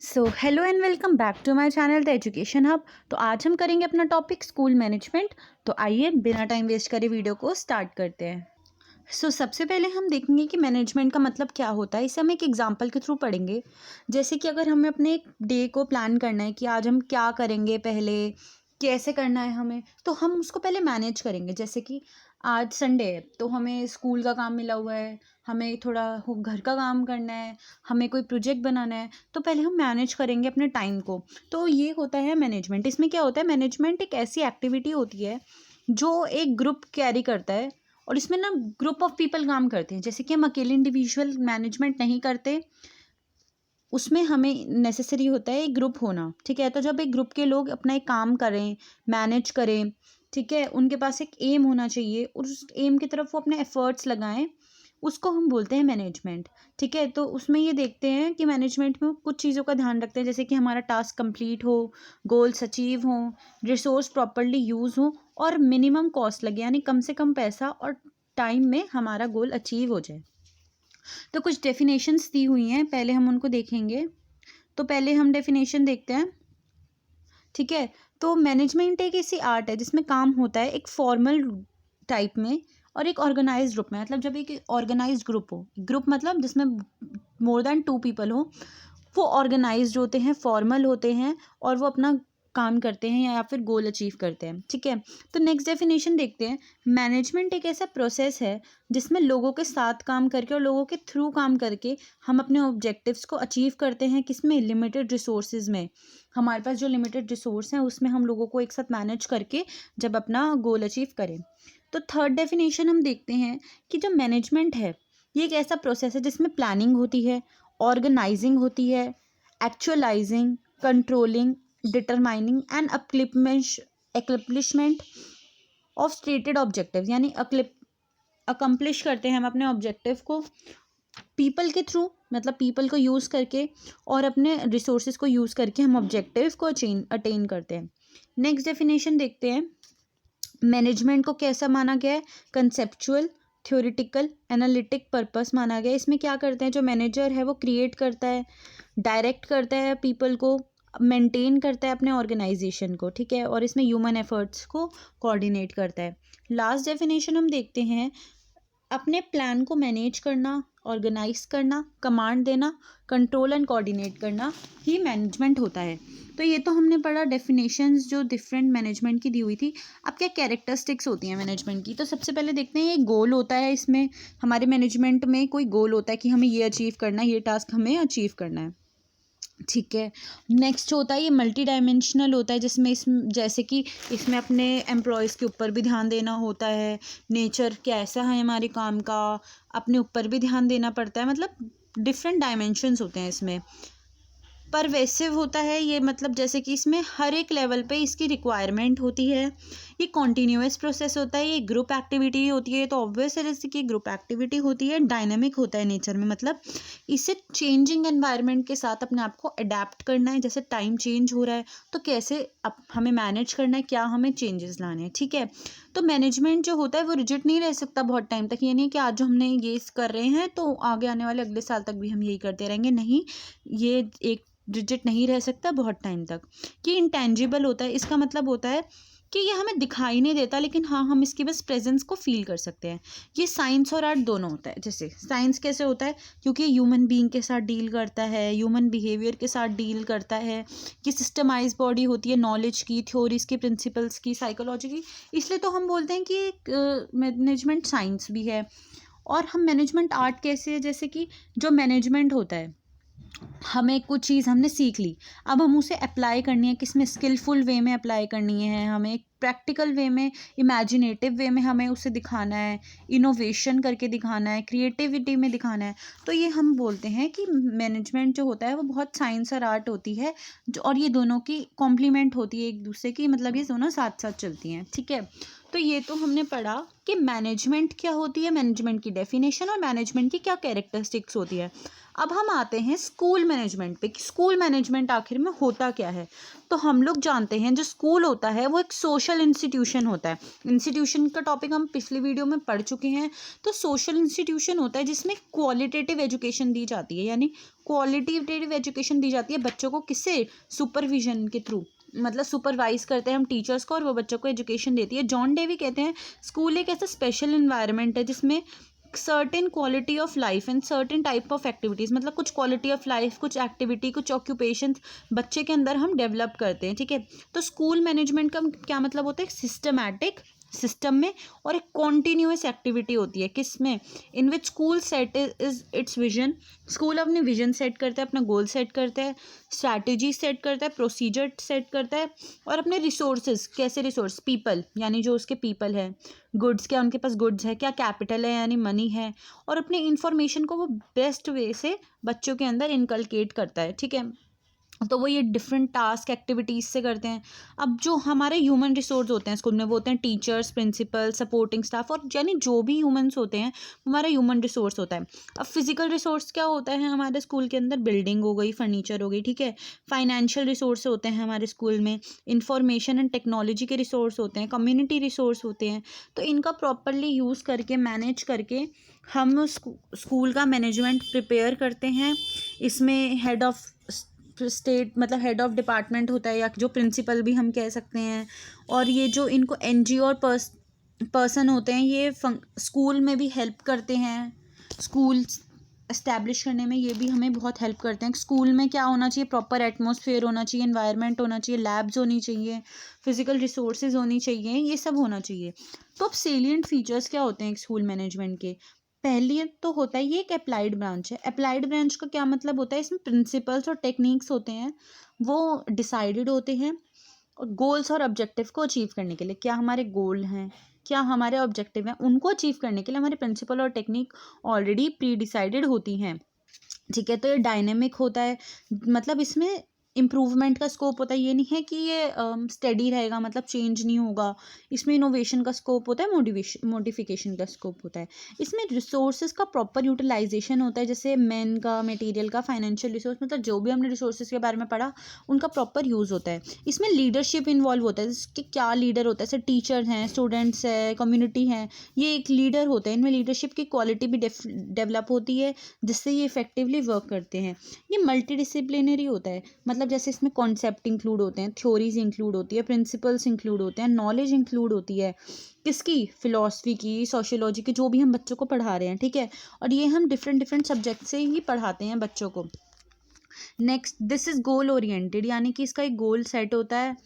So hello and welcome back to my channel the education hub. तो आज हम करेंगे अपना टॉपिक स्कूल मैनेजमेंट। तो आइए बिना टाइम वेस्ट करे वीडियो को स्टार्ट करते हैं। सबसे पहले हम देखेंगे कि मैनेजमेंट का मतलब क्या होता है। इसे हम एक एग्जांपल के थ्रू पढ़ेंगे। जैसे कि अगर हमें अपने एक डे को प्लान करना है कि आज हम क्या करेंगे, पहले कैसे करना है हमें, तो हम उसको पहले मैनेज करेंगे। जैसे कि आज संडे है तो हमें स्कूल का काम मिला हुआ है, हमें थोड़ा घर का काम करना है, हमें कोई प्रोजेक्ट बनाना है, तो पहले हम मैनेज करेंगे अपने टाइम को। तो ये होता है मैनेजमेंट। इसमें क्या होता है, मैनेजमेंट एक ऐसी एक्टिविटी होती है जो एक ग्रुप कैरी करता है, और इसमें ना ग्रुप ऑफ पीपल काम करते हैं। जैसे कि हम अकेले इंडिविजुअल मैनेजमेंट नहीं करते, उसमें हमें नेसेसरी होता है एक ग्रुप होना। ठीक है, तो जब एक ग्रुप के लोग अपना एक काम करें, मैनेज करें, ठीक है, उनके पास एक एम होना चाहिए और उस एम की तरफ वो अपने एफर्ट्स लगाएं, उसको हम बोलते हैं मैनेजमेंट। ठीक है, तो उसमें ये देखते हैं कि मैनेजमेंट में कुछ चीज़ों का ध्यान रखते हैं, जैसे कि हमारा टास्क कंप्लीट हो, गोल्स अचीव हों, रिसोर्स प्रॉपरली यूज़ हो और मिनिमम कॉस्ट लगे, यानी कम से कम पैसा और टाइम में हमारा गोल अचीव हो जाए। तो कुछ डेफिनेशंस दी हुई हैं, पहले हम उनको देखेंगे। तो पहले हम डेफिनेशन देखते हैं। ठीक है, तो मैनेजमेंट एक ऐसी आर्ट है जिसमें काम होता है एक फॉर्मल टाइप में और एक ऑर्गेनाइज्ड ग्रुप में। मतलब जब एक ऑर्गेनाइज्ड ग्रुप हो, ग्रुप मतलब जिसमें मोर देन 2 पीपल हो, वो ऑर्गेनाइज्ड होते हैं, फॉर्मल होते हैं और वो अपना काम करते हैं या फिर गोल अचीव करते हैं। ठीक है, तो नेक्स्ट डेफिनेशन देखते हैं। मैनेजमेंट एक ऐसा प्रोसेस है जिसमें लोगों के साथ काम करके और लोगों के थ्रू काम करके हम अपने ऑब्जेक्टिव्स को अचीव करते हैं। किसमें? लिमिटेड रिसोर्सेज में। हमारे पास जो लिमिटेड रिसोर्स हैं उसमें हम लोगों को एक साथ मैनेज करके जब अपना गोल अचीव करें। तो थर्ड डेफिनेशन हम देखते हैं कि जो मैनेजमेंट है ये एक ऐसा प्रोसेस है जिसमें प्लानिंग होती है, ऑर्गेनाइजिंग होती है, actualising, controlling, determining and accomplishment of stated objective. यानी अकम्प्लिश करते हैं हम अपने ऑब्जेक्टिव को पीपल के थ्रू, मतलब पीपल को यूज़ करके और अपने रिसोर्सेज को यूज़ करके हम ऑब्जेक्टिव को अटेन करते हैं। नेक्स्ट डेफिनेशन देखते हैं। मैनेजमेंट को कैसा माना गया है? कंसेप्चुअल, थ्योरेटिकल, एनालिटिक पर्पस माना गया है। इसमें क्या करते हैं, जो मैनेजर है वो क्रिएट करता है, डायरेक्ट करता है पीपल को, मेंटेन करता है अपने ऑर्गेनाइजेशन को। ठीक है, और इसमें ह्यूमन एफर्ट्स को कोऑर्डिनेट करता है। लास्ट डेफिनेशन हम देखते हैं। अपने प्लान को मैनेज करना, ऑर्गेनाइज करना, कमांड देना, कंट्रोल एंड कोऑर्डिनेट करना ही मैनेजमेंट होता है। तो ये तो हमने पढ़ा डेफिनेशंस जो डिफरेंट मैनेजमेंट की दी हुई थी। अब क्या कैरेक्टरिस्टिक्स होती हैं मैनेजमेंट की, तो सबसे पहले देखते हैं। ये गोल होता है, इसमें हमारे मैनेजमेंट में कोई गोल होता है कि हमें ये अचीव करना है, ये टास्क हमें अचीव करना है। ठीक है, नेक्स्ट होता है ये मल्टी डायमेंशनल होता है, जिसमें जैसे कि इसमें अपने एम्प्लॉयज़ के ऊपर भी ध्यान देना होता है, नेचर कैसा है हमारे काम का, अपने ऊपर भी ध्यान देना पड़ता है। मतलब डिफरेंट डायमेंशंस होते हैं इसमें। परवेसिव होता है ये, मतलब जैसे कि इसमें हर एक लेवल पे इसकी रिक्वायरमेंट होती है। ये कॉन्टीन्यूअस प्रोसेस होता है, ये ग्रुप एक्टिविटी होती है, तो ऑब्वियस है जैसे कि ग्रुप एक्टिविटी होती है। डायनेमिक होता है नेचर में, मतलब इसे चेंजिंग एनवायरनमेंट के साथ अपने आप को अडेप्ट करना है। जैसे टाइम चेंज हो रहा है तो कैसे हमें मैनेज करना है, क्या हमें चेंजेस लाने हैं। ठीक है, तो मैनेजमेंट जो होता है वो रिजिड नहीं रह सकता बहुत टाइम तक। ये नहीं कि आज जो हमने ये कर रहे हैं तो आगे आने वाले अगले साल तक भी हम यही करते रहेंगे, नहीं, ये एक रिजिड नहीं रह सकता बहुत टाइम तक। ये इंटेंजिबल होता है, इसका मतलब होता है कि ये हमें दिखाई नहीं देता, लेकिन हाँ हम इसकी बस प्रेजेंस को फील कर सकते हैं। ये साइंस और आर्ट दोनों होता है। जैसे साइंस कैसे होता है, क्योंकि ह्यूमन बीइंग के साथ डील करता है, ह्यूमन बिहेवियर के साथ डील करता है। ये सिस्टमाइज बॉडी होती है नॉलेज की, थ्योरीज की, प्रिंसिपल्स की, साइकोलॉजी की, इसलिए तो हम बोलते हैं कि मैनेजमेंट साइंस भी है। और हम मैनेजमेंट आर्ट कैसे है, जैसे कि जो मैनेजमेंट होता है, हमें कुछ चीज़ हमने सीख ली, अब हम उसे अप्लाई करनी है, किसमें? स्किलफुल वे में अप्लाई करनी है हमें, एक प्रैक्टिकल वे में, इमेजिनेटिव वे में हमें उसे दिखाना है, इनोवेशन करके दिखाना है, क्रिएटिविटी में दिखाना है। तो ये हम बोलते हैं कि मैनेजमेंट जो होता है वो बहुत साइंस और आर्ट होती है, जो और ये दोनों की कॉम्प्लीमेंट होती है एक दूसरे की, मतलब ये दोनों साथ साथ चलती हैं। ठीक है, तो ये तो हमने पढ़ा कि मैनेजमेंट क्या होती है, मैनेजमेंट की डेफिनेशन और मैनेजमेंट की क्या कैरेक्टरिस्टिक्स होती है। अब हम आते हैं स्कूल मैनेजमेंट पे कि स्कूल मैनेजमेंट आखिर में होता क्या है। तो हम लोग जानते हैं जो स्कूल होता है वो एक सोशल इंस्टीट्यूशन होता है। इंस्टीट्यूशन का टॉपिक हम पिछली वीडियो में पढ़ चुके हैं। तो सोशल इंस्टीट्यूशन होता है जिसमें क्वालिटेटिव एजुकेशन दी जाती है, यानी क्वालिटेटिव एजुकेशन दी जाती है बच्चों को, किससे, सुपरविजन के थ्रू, मतलब सुपरवाइज करते हैं हम टीचर्स को और वो बच्चों को एजुकेशन देती है। जॉन डेवी कहते हैं स्कूल एक ऐसा स्पेशल इन्वायरमेंट है जिसमें certain quality of life and certain type of activities, मतलब कुछ क्वालिटी ऑफ लाइफ, कुछ एक्टिविटी, कुछ ऑक्यूपेशन बच्चे के अंदर हम डेवलप करते हैं। ठीक है, तो स्कूल मैनेजमेंट का क्या मतलब होता है, सिस्टमैटिक सिस्टम में और एक कॉन्टीन्यूअस एक्टिविटी होती है किसमें, in which school set is its vision. School अपने विजन सेट करता है, अपना गोल सेट करता है, स्ट्रैटेजी सेट करता है, प्रोसीजर सेट करता है, और अपने रिसोर्सेज, कैसे रिसोर्स, पीपल यानी जो उसके पीपल है, गुड्स, क्या उनके पास गुड्स है, क्या कैपिटल है यानी मनी है, और अपने इंफॉर्मेशन को वो बेस्ट वे से बच्चों के अंदर इनकलकेट करता है। ठीक है, तो वो ये डिफरेंट टास्क एक्टिविटीज़ से करते हैं। अब जो हमारे ह्यूमन रिसोर्स होते हैं स्कूल में वो होते हैं टीचर्स, प्रिंसिपल, सपोर्टिंग स्टाफ, और यानी जो भी ह्यूमंस होते हैं हमारा ह्यूमन रिसोर्स होता है। अब फिजिकल रिसोर्स क्या होता है हमारे स्कूल के अंदर, बिल्डिंग हो गई, फर्नीचर हो गई। ठीक है, फाइनेंशियल रिसोर्स होते हैं हमारे स्कूल में, इंफॉर्मेशन एंड टेक्नोलॉजी के रिसोर्स होते हैं, कम्युनिटी रिसोर्स होते हैं। तो इनका प्रॉपरली यूज़ करके, मैनेज करके हम स्कूल का मैनेजमेंट प्रिपेयर करते हैं। इसमें हेड ऑफ स्टेट मतलब हेड ऑफ डिपार्टमेंट होता है, या जो प्रिंसिपल भी हम कह सकते हैं, और ये जो इनको एनजीओ और पर्सन होते हैं ये स्कूल में भी हेल्प करते हैं, स्कूल इस्टेब्लिश करने में ये भी हमें बहुत हेल्प करते हैं। स्कूल में क्या होना चाहिए, प्रॉपर एटमॉस्फेयर होना चाहिए, एनवायरनमेंट होना चाहिए, लैब्स होनी चाहिए, फिजिकल रिसोर्सेज होनी चाहिए, ये सब होना चाहिए। तो अब सेलिएंट फीचर्स क्या होते हैं स्कूल मैनेजमेंट के। पहले तो होता है ये एक अप्लाइड ब्रांच है। अप्लाइड ब्रांच का क्या मतलब होता है, इसमें प्रिंसिपल्स और टेक्निक्स होते हैं वो डिसाइडेड होते हैं और गोल्स और ऑब्जेक्टिव को अचीव करने के लिए, क्या हमारे गोल हैं, क्या हमारे ऑब्जेक्टिव हैं, उनको अचीव करने के लिए हमारे प्रिंसिपल और टेक्निक ऑलरेडी प्री डिसाइडेड होती हैं। ठीक है, तो ये डायनेमिक होता है, मतलब इसमें इम्प्रूवमेंट का स्कोप होता है। ये नहीं है कि ये स्टेडी रहेगा, मतलब चेंज नहीं होगा। इसमें इनोवेशन का स्कोप होता है, मॉडिफिकेशन का स्कोप होता है। इसमें रिसोर्सेज का प्रॉपर यूटिलाइजेशन होता है, जैसे मैन का, मटेरियल का, फाइनेंशियल रिसोर्स, मतलब जो भी हमने रिसोर्सेज के बारे में पढ़ा उनका प्रॉपर यूज़ होता है। इसमें लीडरशिप इन्वॉल्व होता है, जैसे क्या लीडर होता है, जैसे टीचर हैं, स्टूडेंट्स हैं, कम्युनिटी हैं, ये एक लीडर होते हैं। इनमें लीडरशिप की क्वालिटी भी डेवलप होती है जिससे ये इफेक्टिवली वर्क करते हैं। ये मल्टी डिसिप्लिनरी होता है, मतलब जैसे इसमें कॉन्सेप्ट इंक्लूड होते हैं, थ्योरीज इंक्लूड होती है, प्रिंसिपल्स इंक्लूड होते हैं, नॉलेज इंक्लूड होती है, किसकी, फिलॉसफी की, सोशियोलॉजी की, जो भी हम बच्चों को पढ़ा रहे हैं। ठीक है, और ये हम डिफरेंट सब्जेक्ट से ही पढ़ाते हैं बच्चों को। Next, this is goal oriented, यानी कि इसका एक गोल सेट होता है।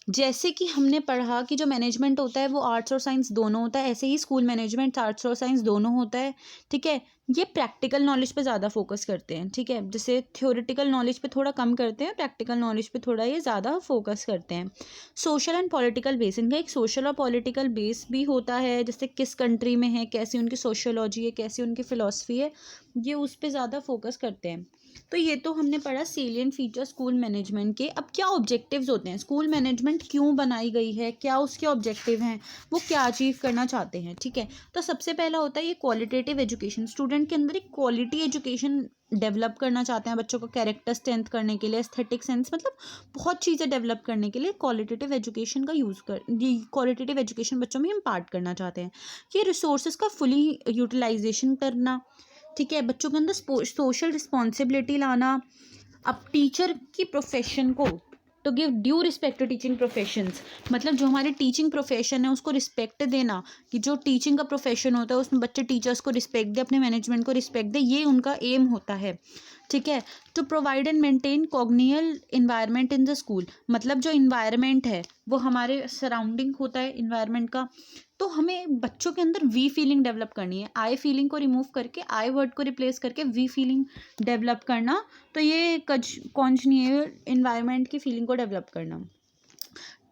जैसे कि हमने पढ़ा कि जो मैनेजमेंट होता है वो आर्ट्स और साइंस दोनों होता है, ऐसे ही स्कूल मैनेजमेंट आर्ट्स और साइंस दोनों होता है। ठीक है, ये प्रैक्टिकल नॉलेज पे ज़्यादा फोकस करते हैं। ठीक है, जैसे थ्योरेटिकल नॉलेज पे थोड़ा कम करते हैं, प्रैक्टिकल नॉलेज पे थोड़ा ये ज़्यादा फोकस करते हैं। सोशल एंड पॉलिटिकल बेस, इनका एक सोशल और पॉलिटिकल बेस भी होता है, जैसे किस कंट्री में है, कैसी उनकी सोशियोलॉजी है, कैसी उनकी फ़िलॉसफी है, ये उस पर ज़्यादा फोकस करते हैं। तो ये तो हमने पढ़ा सेलिएंट फीचर स्कूल मैनेजमेंट के। अब क्या ऑब्जेक्टिव्स होते हैं, स्कूल मैनेजमेंट क्यों बनाई गई है, क्या उसके ऑब्जेक्टिव हैं, वो क्या अचीव करना चाहते हैं। ठीक है, तो सबसे पहला होता है ये क्वालिटेटिव एजुकेशन, स्टूडेंट के अंदर एक क्वालिटी एजुकेशन डेवलप करना चाहते हैं बच्चों का कैरेक्टर स्ट्रेंथ करने के लिए, एस्थेटिक सेंस, मतलब बहुत चीज़ें डेवलप करने के लिए क्वालिटेटिव एजुकेशन का यूज़ कर, ये क्वालिटेटिव एजुकेशन बच्चों में इम्पार्ट करना चाहते हैं। ये रिसोर्सेज का फुली यूटिलाइजेशन करना। ठीक है, बच्चों के अंदर सोशल रिस्पॉन्सिबिलिटी लाना। अब टीचर की प्रोफेशन को to give due respect to teaching professions, मतलब जो हमारे टीचिंग प्रोफेशन है उसको रिस्पेक्ट देना, कि जो टीचिंग का प्रोफेशन होता है उसमें बच्चे टीचर्स को रिस्पेक्ट दे, अपने मैनेजमेंट को रिस्पेक्ट दे, ये उनका एम होता है। ठीक है, to provide and maintain congenial environment in the school, मतलब जो इन्वायरमेंट है वो हमारे सराउंडिंग होता है इन्वायरमेंट का, तो हमें बच्चों के अंदर वी फीलिंग डेवलप करनी है, आई फीलिंग को रिमूव करके आई वर्ड को रिप्लेस करके वी फीलिंग डेवलप करना। तो ये कॉन्जिनियल इन्वायरमेंट की फीलिंग को डेवलप करना।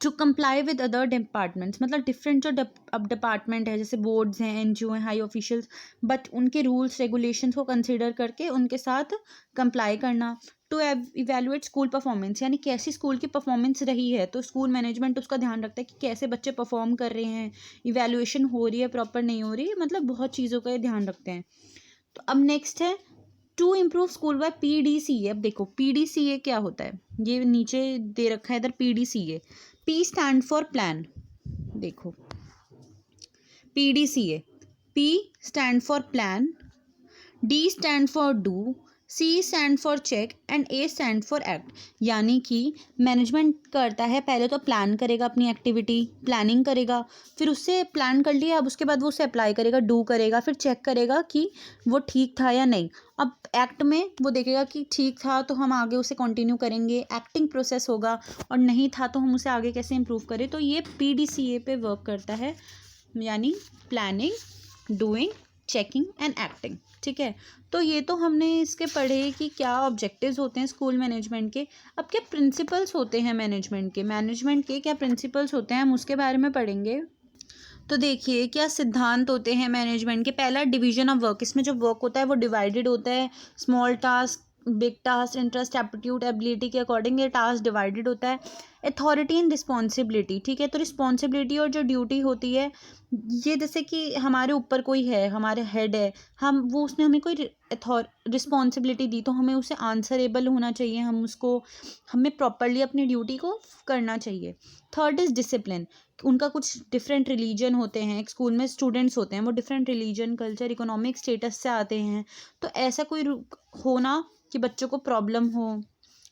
To comply with other departments, मतलब डिफरेंट जो अब डिपार्टमेंट है, जैसे बोर्ड्स हैं, एनजीओ हैं, हाई ऑफिशियल्स, बट उनके रूल्स रेगुलेशंस को कंसिडर करके उनके साथ कंप्लाई करना। टू इवेलुएट स्कूल परफॉर्मेंस, यानी कैसी स्कूल की परफॉर्मेंस रही है, तो स्कूल मैनेजमेंट उसका ध्यान रखता है कि कैसे बच्चे परफॉर्म कर रहे हैं, इवेलुएशन हो रही है प्रॉपर नहीं हो रही है, मतलब बहुत चीज़ों का ये ध्यान रखते हैं। तो अब नेक्स्ट है to improve school by PDCA। अब देखो PDCA क्या होता है, ये नीचे दे रखा है इधर PDCA। P stand for plan, देखो PDCA, P stand for plan, D stand for do, C stand for check and A stand for act. यानी कि मैनेजमेंट करता है, पहले तो प्लान करेगा अपनी एक्टिविटी, प्लानिंग करेगा, फिर उससे प्लान कर लिया, अब उसके बाद वो उसे अप्लाई करेगा, डू करेगा, फिर चेक करेगा कि वो ठीक था या नहीं। अब एक्ट में वो देखेगा कि ठीक था तो हम आगे उसे कंटिन्यू करेंगे, एक्टिंग प्रोसेस होगा, और नहीं था तो हम उसे आगे कैसे इम्प्रूव करें। तो ये PDCA पे वर्क करता है, यानी planning, doing, checking and acting. ठीक है, तो ये तो हमने इसके पढ़े कि क्या ऑब्जेक्टिव्स होते हैं स्कूल मैनेजमेंट के। अब क्या प्रिंसिपल्स होते हैं मैनेजमेंट के क्या प्रिंसिपल्स होते हैं, हम उसके बारे में पढ़ेंगे। तो देखिए क्या सिद्धांत होते हैं मैनेजमेंट के। पहला डिवीजन ऑफ वर्क, इसमें जो वर्क होता है वो डिवाइडेड होता है, small task, big task, interest, aptitude, ability के अकॉर्डिंग ये टास्क डिवाइडेड होता है। अथॉरिटी एंड रिस्पॉन्सिबिलिटी, ठीक है, तो रिस्पॉन्सिबिलिटी और जो ड्यूटी होती है, ये जैसे कि हमारे ऊपर कोई है, हमारे हेड है, हम वो उसने हमें कोई रिस्पॉन्सिबिलिटी दी तो हमें उसे आंसरेबल होना चाहिए, हमें प्रॉपरली अपनी ड्यूटी को करना चाहिए। थर्ड इज़ डिसिप्लिन, उनका कुछ डिफरेंट रिलीजन होते हैं, एक स्कूल में स्टूडेंट्स होते हैं वो different religion, culture, economic status से आते हैं, तो ऐसा कोई होना कि बच्चों को प्रॉब्लम हो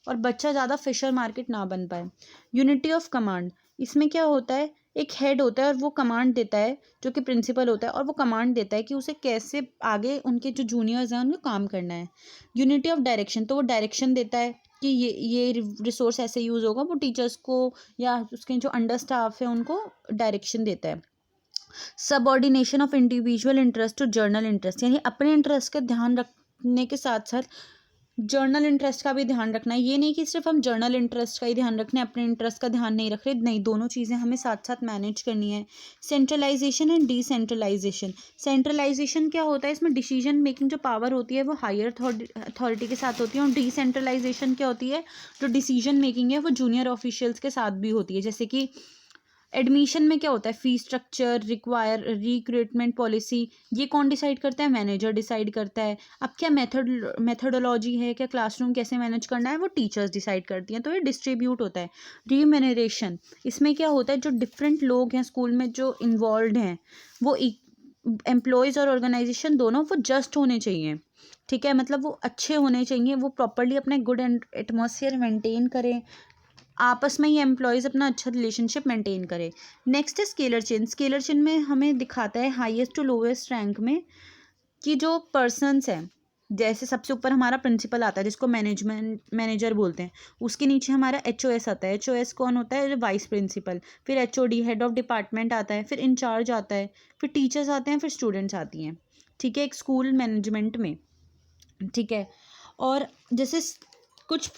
और बच्चा ज़्यादा फिशर मार्केट ना बन पाए। यूनिटी ऑफ कमांड, इसमें क्या होता है, एक हेड होता है और वो कमांड देता है, जो कि प्रिंसिपल होता है, और वो कमांड देता है कि उसे कैसे आगे उनके जो जूनियर्स हैं उनको काम करना है। यूनिटी ऑफ डायरेक्शन, तो वो डायरेक्शन देता है कि ये रिसोर्स ऐसे यूज़ होगा, वो टीचर्स को या उसके जो अंडर स्टाफ है उनको डायरेक्शन देता है। Subordination of individual interest to general interest, यानी अपने इंटरेस्ट का ध्यान रखने के साथ साथ जर्नल इंटरेस्ट का भी ध्यान रखना है। ये नहीं कि सिर्फ हम जर्नल इंटरेस्ट का ही ध्यान रखना है, अपने इंटरेस्ट का ध्यान नहीं रख रहे, नहीं, दोनों चीज़ें हमें साथ साथ मैनेज करनी है। सेंट्रलाइजेशन एंड डिसेंट्रलाइजेशन, सेंट्रलाइजेशन क्या होता है, इसमें डिसीजन मेकिंग जो पावर होती है वो हायर अथॉरिटी के साथ होती है, और डिसेंट्रलाइजेशन क्या होती है, जो डिसीजन मेकिंग है वो जूनियर ऑफिशियल्स के साथ भी होती है। जैसे कि एडमिशन में क्या होता है, फीस स्ट्रक्चर, रिक्रूटमेंट पॉलिसी, ये कौन डिसाइड करता है, मैनेजर डिसाइड करता है। अब क्या मेथडोलॉजी है, क्या क्लासरूम कैसे मैनेज करना है, वो टीचर्स डिसाइड करती हैं, तो ये डिस्ट्रीब्यूट होता है। रिम्यूनरेशन, इसमें क्या होता है, जो डिफरेंट लोग हैं स्कूल में जो इन्वॉल्व हैं, वो एम्प्लॉयज़ और ऑर्गेनाइजेशन दोनों वो जस्ट होने चाहिए, ठीक है, मतलब वो अच्छे होने चाहिए, वो प्रॉपरली अपने गुड एटमॉस्फेयर मेंटेन करें, आपस में ही एम्प्लॉयज़ अपना अच्छा रिलेशनशिप मेंटेन करें। नेक्स्ट है स्केलर चेन, स्केलर चेन में हमें दिखाता है हाईएस्ट टू लोवेस्ट रैंक में कि जो पर्सनस हैं, जैसे सबसे ऊपर हमारा प्रिंसिपल आता है जिसको मैनेजर बोलते हैं, उसके नीचे हमारा HOS आता है। HOS कौन होता है, वाइस प्रिंसिपल, फिर HOD हेड ऑफ डिपार्टमेंट आता है, फिर इंचार्ज आता है, फिर टीचर्स आते हैं, फिर स्टूडेंट्स आती हैं, ठीक है, एक स्कूल मैनेजमेंट में, ठीक है। और जैसे कुछ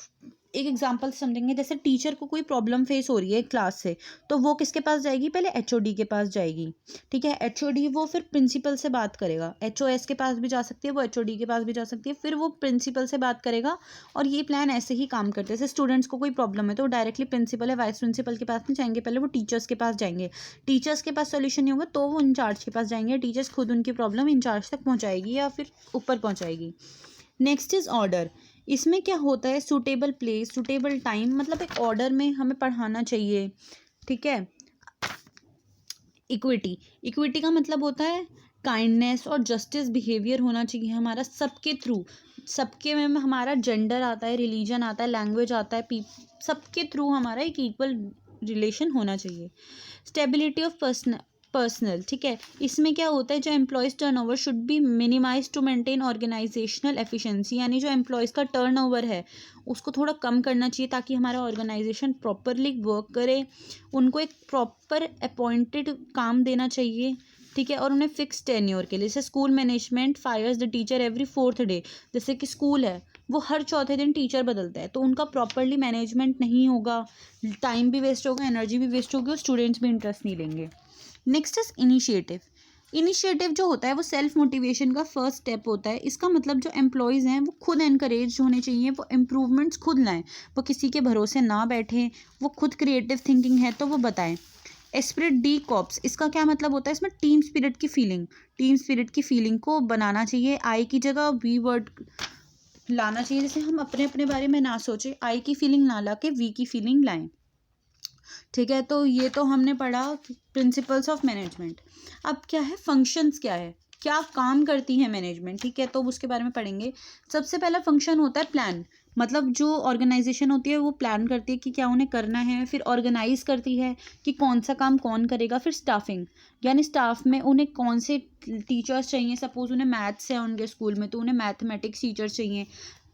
एक एग्जांपल समझेंगे, जैसे टीचर को कोई प्रॉब्लम फेस हो रही है क्लास से, तो वो किसके पास जाएगी, पहले HOD के पास जाएगी, ठीक है, HOD वो फिर प्रिंसिपल से बात करेगा, HOS के पास भी जा सकती है, वो HOD के पास भी जा सकती है, फिर वो प्रिंसिपल से बात करेगा, और ये प्लान ऐसे ही काम करते हैं। जैसे स्टूडेंट्स को कोई प्रॉब्लम है तो वो डायरेक्टली प्रिंसिपल या वाइस प्रिंसिपल के पास नहीं जाएंगे, पहले वो टीचर्स के पास जाएंगे, टीचर्स के पास सोल्यूशन नहीं होगा तो वो इंचार्ज के पास जाएंगे, टीचर्स खुद उनकी प्रॉब्लम इंचार्ज तक पहुँचाएगी या फिर ऊपर पहुँचाएगी। नेक्स्ट इज़ ऑर्डर, इसमें क्या होता है, सूटेबल प्लेस, सूटेबल टाइम, मतलब एक ऑर्डर में हमें पढ़ाना चाहिए, ठीक है। इक्विटी, इक्विटी का मतलब होता है काइंडनेस और जस्टिस बिहेवियर होना चाहिए हमारा सबके थ्रू, सबके में हमारा जेंडर आता है, रिलीजन आता है, लैंग्वेज आता है, सबके थ्रू हमारा एक इक्वल रिलेशन होना चाहिए। स्टेबिलिटी ऑफ पर्सनल, ठीक है, इसमें क्या होता है, जो employees turnover should be minimise to maintain organisational efficiency, यानी जो एम्प्लॉयज़ का टर्नओवर है उसको थोड़ा कम करना चाहिए ताकि हमारा ऑर्गेनाइजेशन प्रॉपरली वर्क करे, उनको एक प्रॉपर अपॉइंटेड काम देना चाहिए, ठीक है, और उन्हें फिक्स टेन्योर के लिए। जैसे school management fires the teacher every 4th day, जैसे कि स्कूल है वो हर चौथे दिन टीचर बदलता है, तो उनका प्रॉपरली मैनेजमेंट नहीं होगा, टाइम भी वेस्ट होगा, एनर्जी भी वेस्ट होगी और स्टूडेंट्स भी इंटरेस्ट नहीं लेंगे। नेक्स्ट इज इनिशिएटिव, इनिशिएटिव जो होता है वो सेल्फ मोटिवेशन का फर्स्ट स्टेप होता है। इसका मतलब जो एम्प्लॉयज़ हैं वो खुद एनकरेज होने चाहिए, वो इम्प्रूवमेंट्स खुद लाएं, वो किसी के भरोसे ना बैठें, वो खुद क्रिएटिव थिंकिंग है तो वो बताएं। एस्पिरिट डी कॉप्स, इसका क्या मतलब होता है? इसमें टीम स्पिरिट की फीलिंग को बनाना चाहिए। आई की जगह वी वर्ड लाना चाहिए, जैसे हम अपने अपने बारे में ना सोचें, आई की फीलिंग ना ला के वी की फीलिंग लाएं। ठीक है, तो ये तो हमने पढ़ा प्रिंसिपल्स ऑफ मैनेजमेंट। अब क्या है, फंक्शंस क्या है, क्या काम करती है मैनेजमेंट। ठीक है, तो उसके बारे में पढ़ेंगे। सबसे पहला फंक्शन होता है प्लान, मतलब जो ऑर्गेनाइजेशन होती है वो प्लान करती है कि क्या उन्हें करना है, फिर ऑर्गेनाइज करती है कि कौन सा काम कौन करेगा। फिर स्टाफिंग, यानी स्टाफ में उन्हें कौन से टीचर्स चाहिए। सपोज उन्हें मैथ्स है उनके स्कूल में, तो उन्हें मैथमेटिक्स टीचर्स चाहिए।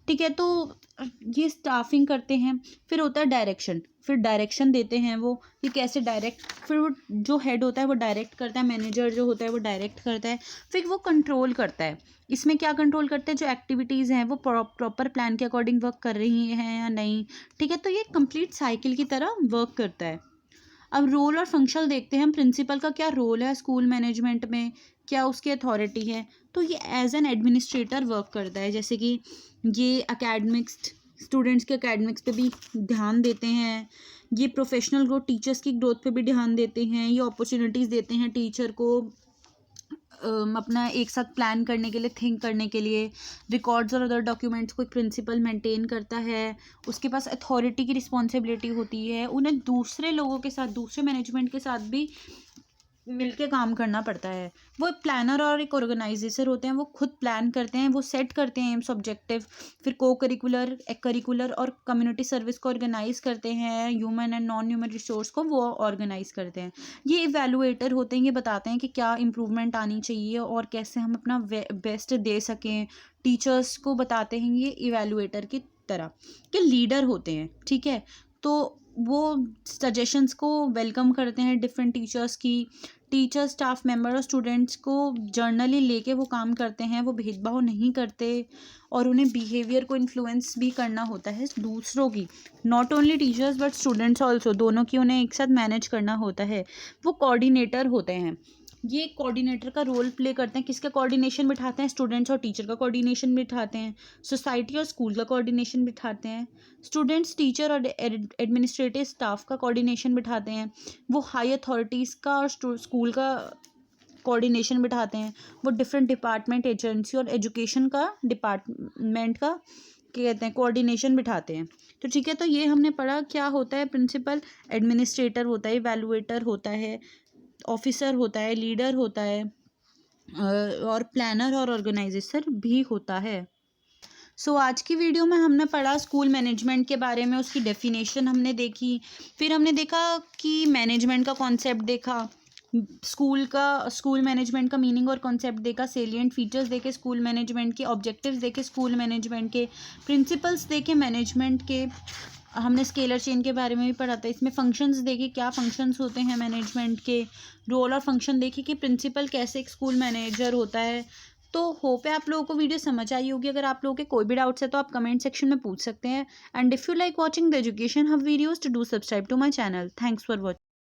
ठीक है, तो ये स्टाफिंग करते हैं। फिर होता है डायरेक्शन, फिर डायरेक्शन देते हैं वो कि कैसे डायरेक्ट, फिर वो जो हेड होता है वो डायरेक्ट करता है, मैनेजर जो होता है वो डायरेक्ट करता है। फिर वो कंट्रोल करता है। इसमें क्या कंट्रोल करते हैं, जो एक्टिविटीज़ हैं वो प्रॉपर प्लान के अकॉर्डिंग वर्क कर रही हैं या नहीं। ठीक है, तो ये कंप्लीट साइकिल की तरह वर्क करता है। अब रोल और फंक्शन देखते हैं हम। प्रिंसिपल का क्या रोल है स्कूल मैनेजमेंट में, क्या उसकी अथॉरिटी है। तो ये एज एन एडमिनिस्ट्रेटर वर्क करता है, जैसे कि ये एकेडमिक्स, स्टूडेंट्स के एकेडमिक्स पे भी ध्यान देते हैं, ये प्रोफेशनल ग्रोथ, टीचर्स की ग्रोथ पे भी ध्यान देते हैं, ये अपॉर्चुनिटीज़ देते हैं टीचर को अपना एक साथ प्लान करने के लिए, थिंक करने के लिए। रिकॉर्ड्स और अदर डॉक्यूमेंट्स को एक प्रिंसिपल मेंटेन करता है। उसके पास अथॉरिटी की रिस्पॉन्सिबिलिटी होती है। उन्हें दूसरे लोगों के साथ, दूसरे मैनेजमेंट के साथ भी मिलके काम करना पड़ता है। वो एक प्लानर और एक ऑर्गेनाइजेटर होते हैं, वो खुद प्लान करते हैं, वो सेट करते हैं एम्स ऑब्जेक्टिव। फिर को करिकुलर, एक करिकुलर और कम्युनिटी सर्विस को ऑर्गेनाइज करते हैं। Human and non human resource को वो ऑर्गेनाइज करते हैं। ये इवैल्यूएटर होते हैं, ये बताते हैं कि क्या इम्प्रूवमेंट आनी चाहिए और कैसे हम अपना बेस्ट दे सकें। टीचर्स को बताते हैं ये इवैल्यूएटर की तरह। कि लीडर होते हैं, ठीक है, तो वो सजेशंस को वेलकम करते हैं डिफरेंट टीचर्स की। टीचर, स्टाफ मेंबर और स्टूडेंट्स को जर्नली लेके वो काम करते हैं, वो भेदभाव नहीं करते। और उन्हें बिहेवियर को इन्फ्लुएंस भी करना होता है दूसरों की, not only teachers but students also, दोनों की उन्हें एक साथ मैनेज करना होता है। वो कोऑर्डिनेटर होते हैं, ये कोऑर्डिनेटर का रोल प्ले करते हैं। किसका कोऑर्डिनेशन बिठाते हैं, स्टूडेंट्स और टीचर का कोऑर्डिनेशन बिठाते हैं, सोसाइटी और स्कूल का कोऑर्डिनेशन बिठाते हैं, स्टूडेंट्स, टीचर और एडमिनिस्ट्रेटिव स्टाफ का कोऑर्डिनेशन बिठाते हैं। वो हाई अथॉरिटीज़ का और स्कूल का कोऑर्डिनेशन बिठाते हैं। वो डिफरेंट डिपार्टमेंट, एजेंसी और एजुकेशन का डिपार्टमेंट का क्या कहते हैं, कोऑर्डिनेशन बिठाते हैं। तो ठीक है, तो ये हमने पढ़ा क्या होता है प्रिंसिपल। एडमिनिस्ट्रेटर होता है, इवैल्यूएटर होता है, ऑफिसर होता है, लीडर होता है, और प्लानर और ऑर्गेनाइजेशन भी होता है। सो आज की वीडियो में हमने पढ़ा स्कूल मैनेजमेंट के बारे में, उसकी डेफिनेशन हमने देखी। फिर हमने देखा कि मैनेजमेंट का कॉन्सेप्ट देखा, स्कूल मैनेजमेंट का मीनिंग और कॉन्सेप्ट देखा, सेलिएंट फीचर्स देखे स्कूल मैनेजमेंट के, ऑब्जेक्टिव्स देखे स्कूल मैनेजमेंट के, प्रिंसिपल्स देखे मैनेजमेंट के। हमने स्केलर चेन के बारे में भी पढ़ा था। इसमें फंक्शंस देखे, क्या फंक्शंस होते हैं मैनेजमेंट के, रोल और फंक्शन देखे कि प्रिंसिपल कैसे एक स्कूल मैनेजर होता है। तो होप है आप लोगों को वीडियो समझ आई होगी। अगर आप लोगों के कोई भी डाउट्स है तो आप कमेंट सेक्शन में पूछ सकते हैं। And if you like watching the education hub videos, to do subscribe to my channel. Thanks for watching.